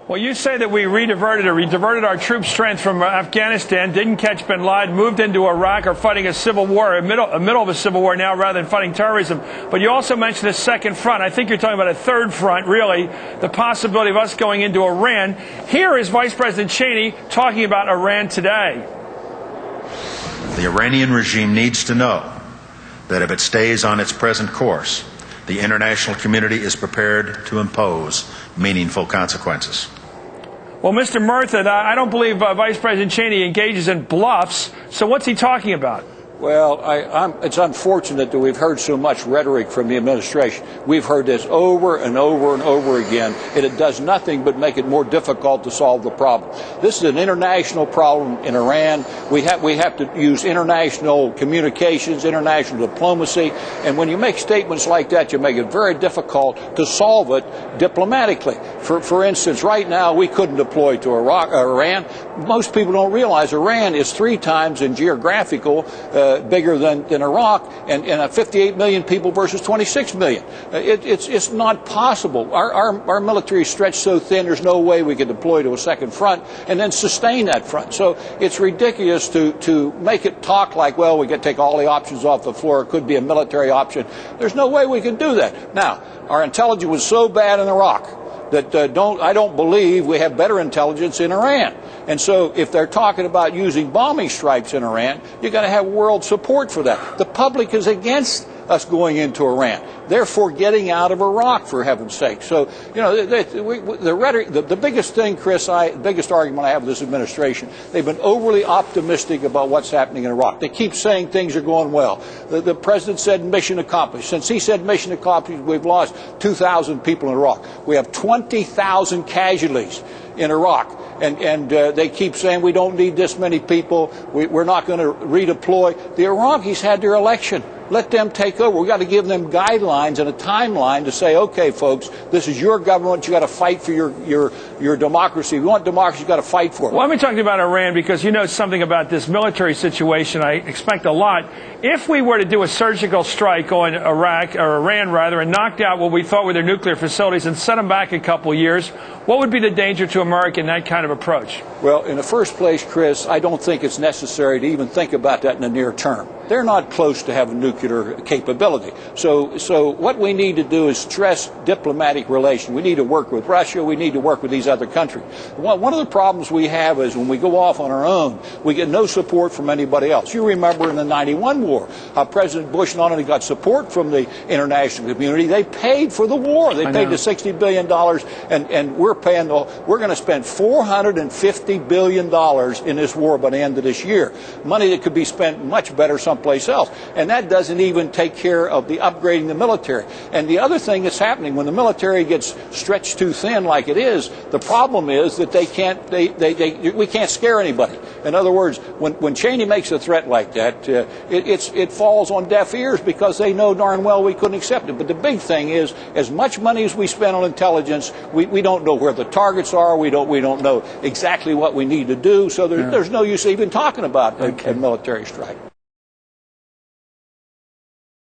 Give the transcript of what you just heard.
Well, you say that we diverted our troop strength from Afghanistan, didn't catch bin Laden, moved into Iraq, are fighting a civil war, a middle of a civil war now rather than fighting terrorism. But you also mentioned a second front. I think you're talking about a third front, really, the possibility of us going into Iran. Here is Vice President Cheney talking about Iran today. The Iranian regime needs to know that if it stays on its present course, the international community is prepared to impose meaningful consequences. Well, Mr. Murtha, I don't believe Vice President Cheney engages in bluffs, so what's he talking about? Well, it's unfortunate that we've heard so much rhetoric from the administration. We've heard this over and over and over again, and it does nothing but make it more difficult to solve the problem. This is an international problem in Iran. We have to use international communications, international diplomacy, and when you make statements like that, you make it very difficult to solve it diplomatically. For instance, right now, we couldn't deploy to Iran. Most people don't realize Iran is 3 times in geographical bigger than Iraq, and 58 million people versus 26 million. It's not possible. Our military is stretched so thin, there's no way we could deploy to a second front and then sustain that front. So it's ridiculous to make it talk like, well, we could take all the options off the floor. It could be a military option. There's no way we can do that. Now, our intelligence was so bad in Iraq that I don't believe we have better intelligence in Iran. And so if they're talking about using bombing strikes in Iran, you've got to have world support for that. The public is against us going into Iran. They're for getting out of Iraq, for heaven's sake. So, you know, the rhetoric, the biggest thing, Chris, the biggest argument I have with this administration, they've been overly optimistic about what's happening in Iraq. They keep saying things are going well. The president said mission accomplished. Since he said mission accomplished, we've lost 2,000 people in Iraq. We have 20,000 casualties in Iraq. And they keep saying we don't need this many people. We're not going to redeploy. The Iraqis had their election. Let them take over. We've got to give them guidelines and a timeline to say, okay, folks, this is your government. You've got to fight for your democracy. If you want democracy, you've got to fight for it. Well, let me talk about Iran, because you know something about this military situation. I expect a lot. If we were to do a surgical strike on Iraq, or Iran rather, and knocked out what we thought were their nuclear facilities and set them back a couple years, what would be the danger to America in that kind of approach? Well, in the first place, Chris, I don't think it's necessary to even think about that in the near term. They're not close to having nuclear capability. So what we need to do is stress diplomatic relations. We need to work with Russia. We need to work with these other countries. One of the problems we have is when we go off on our own, we get no support from anybody else. You remember in the 91 war, how President Bush not only got support from the international community, they paid for the war. They paid the $60 billion, and we're going to spend $450 billion in this war by the end of this year. Money that could be spent much better someplace else. And that doesn't even take care of the upgrading the military. And the other thing that's happening when the military gets stretched too thin like it is, the problem is that we can't scare anybody. In other words, when Cheney makes a threat like that, it falls on deaf ears because they know darn well we couldn't accept it. But the big thing is, as much money as we spend on intelligence, we don't know where the targets are. We don't know exactly what we need to do. So there's no use even talking about a military strike.